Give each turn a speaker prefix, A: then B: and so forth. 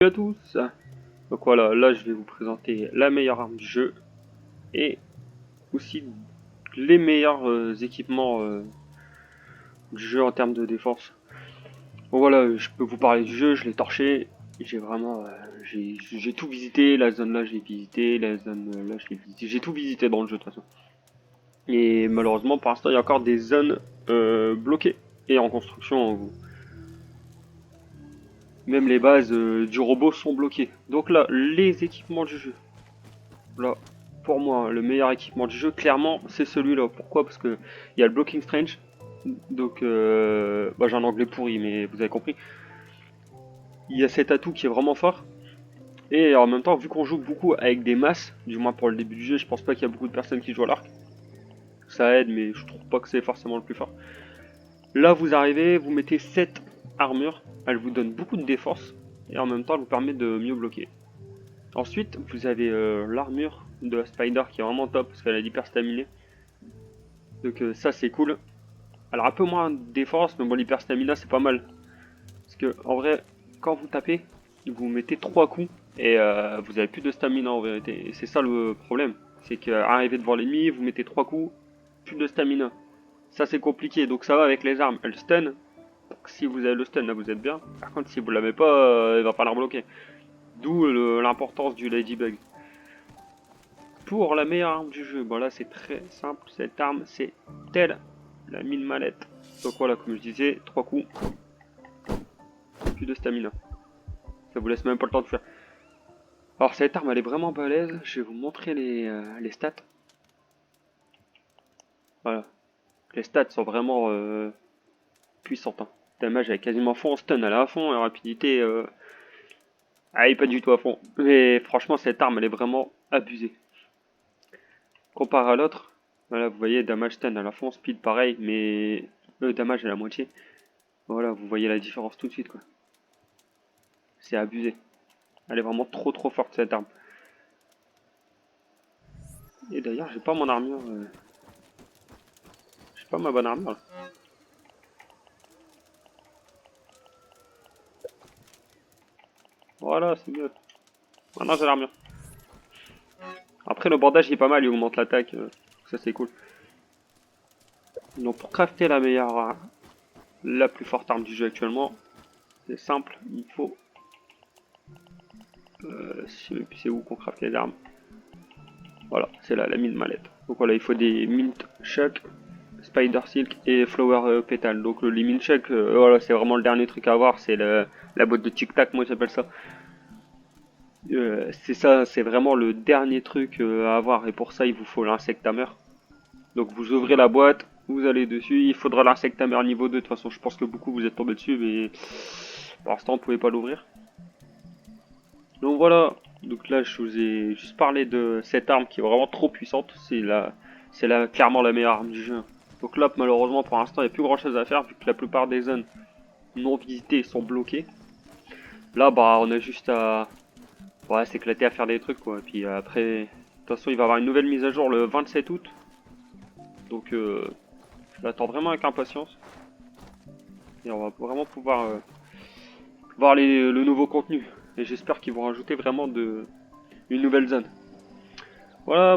A: Salut à tous. Donc voilà, là je vais vous présenter la meilleure arme du jeu et aussi les meilleurs équipements du jeu en termes de défense. Bon voilà, je peux vous parler du jeu, je l'ai torché, j'ai vraiment j'ai tout visité, la zone là j'ai visité, la zone là je l'ai visité, j'ai tout visité dans le jeu de toute façon. Et malheureusement pour l'instant il y a encore des zones bloquées et en construction. Même les bases du robot sont bloquées. Donc là, les équipements du jeu. Là, pour moi, le meilleur équipement du jeu, clairement, c'est celui-là. Pourquoi? Parce que il y a le Blocking Strange. Donc, bah, j'ai un anglais pourri, mais vous avez compris. Il y a cet atout qui est vraiment fort. Et en même temps, vu qu'on joue beaucoup avec des masses, du moins pour le début du jeu, je pense pas qu'il y a beaucoup de personnes qui jouent à l'arc. Ça aide, mais je trouve pas que c'est forcément le plus fort. Là, vous arrivez, vous mettez 7 armures. Elle vous donne beaucoup de défense. Et en même temps, elle vous permet de mieux bloquer. Ensuite, vous avez l'armure de la Spider qui est vraiment top parce qu'elle a l'hyper staminé. Donc ça c'est cool. Alors un peu moins de défense, mais bon l'hyper stamina c'est pas mal. Parce que en vrai, quand vous tapez, vous mettez 3 coups et vous avez plus de stamina en vérité. Et c'est ça le problème. C'est qu'arrivé devant l'ennemi, vous mettez 3 coups, plus de stamina. Ça c'est compliqué, donc ça va avec les armes. Elle stun. Donc si vous avez le stun là vous êtes bien. Par contre si vous l'avez pas, il va falloir bloquer. D'où l'importance du Ladybug. Pour la meilleure arme du jeu, bon là c'est très simple, cette arme c'est telle la mine mallette. Donc voilà, comme je disais, 3 coups, plus de stamina. Ça vous laisse même pas le temps de faire. Alors cette arme elle est vraiment balèze, je vais vous montrer les stats. Voilà, les stats sont vraiment puissantes. Hein. Damage elle est quasiment fond, stun elle est à fond, et rapidité elle est pas du tout à fond. Mais franchement cette arme elle est vraiment abusée. Comparé à l'autre, voilà vous voyez damage stun à la fond, speed pareil, mais damage à la moitié. Voilà, vous voyez la différence tout de suite quoi. C'est abusé. Elle est vraiment trop forte cette arme. Et d'ailleurs, j'ai pas mon armure. J'ai pas ma bonne armure là. Voilà, c'est mieux. Maintenant j'ai l'armure. Après, le bandage il est pas mal, il augmente l'attaque. Ça c'est cool. Donc pour crafter la meilleure, la plus forte arme du jeu actuellement, c'est simple. Il faut. Je sais même plus c'est où qu'on craft les armes. Voilà, c'est là la mine mallette. Donc voilà, il faut des mint shock, spider silk et flower pétale. Donc les mint shock, voilà, c'est vraiment le dernier truc à avoir. C'est la boîte de tic tac, moi j'appelle ça. C'est ça, c'est vraiment le dernier truc à avoir et pour ça il vous faut l'insectamer. Donc vous ouvrez la boîte, vous allez dessus, il faudra l'insectamer niveau 2. De toute façon je pense que beaucoup vous êtes tombé dessus mais pour l'instant vous pouvez pas l'ouvrir. Donc voilà, donc là je vous ai juste parlé de cette arme qui est vraiment trop puissante, c'est clairement la meilleure arme du jeu. Donc là malheureusement pour l'instant il n'y a plus grand chose à faire vu que la plupart des zones non visitées sont bloquées. Là bah on a juste à ouais, s'éclater à faire des trucs quoi. Et puis après, de toute façon, il va y avoir une nouvelle mise à jour le 27 août. Donc, je l'attends vraiment avec impatience. Et on va vraiment pouvoir voir le nouveau contenu. Et j'espère qu'ils vont rajouter vraiment une nouvelle zone. Voilà.